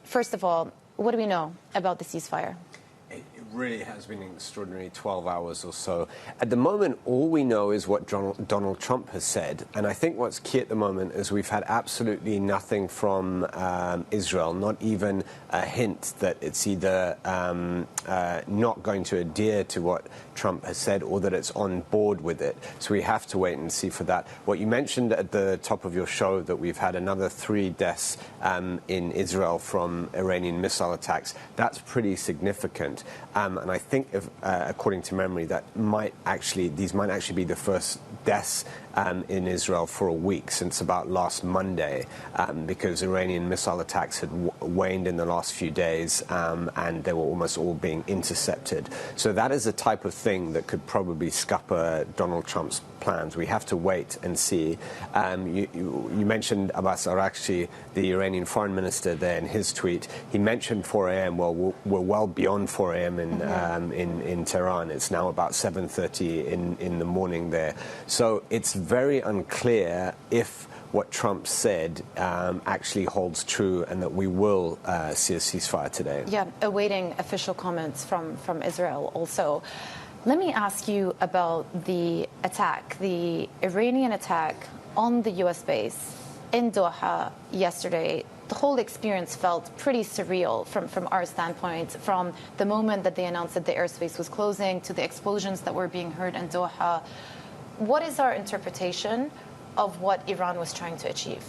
First of all, what do we know about the ceasefire? It really has been an extraordinary 12 hours or so. At the moment, all we know is what Donald Trump has said. And I think what's key at the moment is we've had absolutely nothing from Israel, not even a hint that it's either not going to adhere to what Trump has said or that it's on board with it. So we have to wait and see for that. What you mentioned at the top of your show, that we've had another 3 deaths in Israel from Iranian missile attacks, that's pretty significant. And I think, according to memory, these might actually be the first deaths in Israel for a week since about last Monday, because Iranian missile attacks had waned in the last few days, and they were almost all being intercepted. So that is a type of thing that could probably scupper Donald Trump's plans. We have to wait and see. You mentioned Abbas Araghchi, the Iranian foreign minister, there in his tweet. He mentioned 4 a.m. Well, we're well beyond 4 a.m. in Tehran. It's now about 7:30 in the morning there. So it's very unclear if what Trump said actually holds true and that we will see a ceasefire today. Yeah, awaiting official comments from Israel also. Let me ask you about the attack, the Iranian attack on the U.S. base in Doha yesterday. The whole experience felt pretty surreal from our standpoint, from the moment that they announced that the airspace was closing to the explosions that were being heard in Doha. What is our interpretation of what Iran was trying to achieve?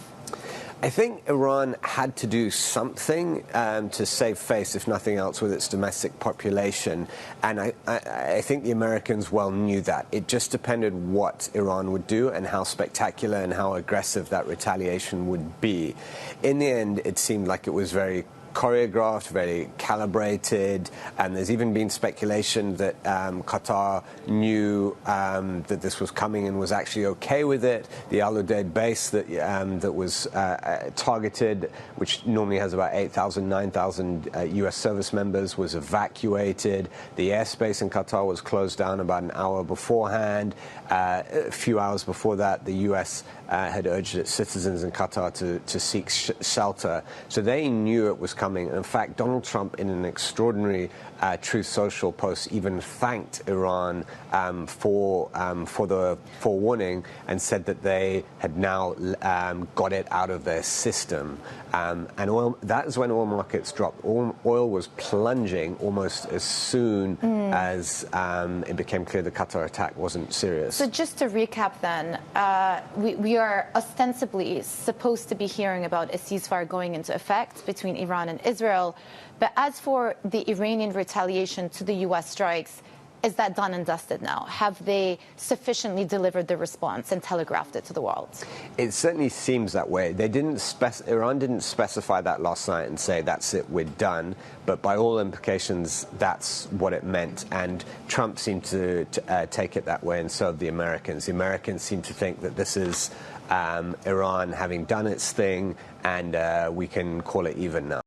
I think Iran had to do something to save face, if nothing else, with its domestic population. And I think the Americans well knew that. It just depended what Iran would do and how spectacular and how aggressive that retaliation would be. In the end, it seemed like it was very choreographed, very calibrated, and there's even been speculation that Qatar knew that this was coming and was actually okay with it. The Al Udeid base that was targeted, which normally has about 8,000, 9,000 U.S. service members, was evacuated. The airspace in Qatar was closed down about an hour beforehand. A few hours before that, the U.S. had urged its citizens in Qatar to seek shelter. So they knew it was coming. And in fact, Donald Trump, in an extraordinary Truth Social post, even thanked Iran for the forewarning and said that they had now got it out of their system. And that is when oil markets dropped. Oil was plunging almost as soon as it became clear the Qatar attack wasn't serious. So just to recap then, we are ostensibly supposed to be hearing about a ceasefire going into effect between Iran and Israel. But as for the Iranian retaliation to the U.S. strikes, is that done and dusted now? Have they sufficiently delivered the response and telegraphed it to the world? It certainly seems that way. Iran didn't specify that last night and say, that's it, we're done. But by all implications, that's what it meant. And Trump seemed to take it that way, and so did the Americans. The Americans seem to think that this is Iran having done its thing, and we can call it even now.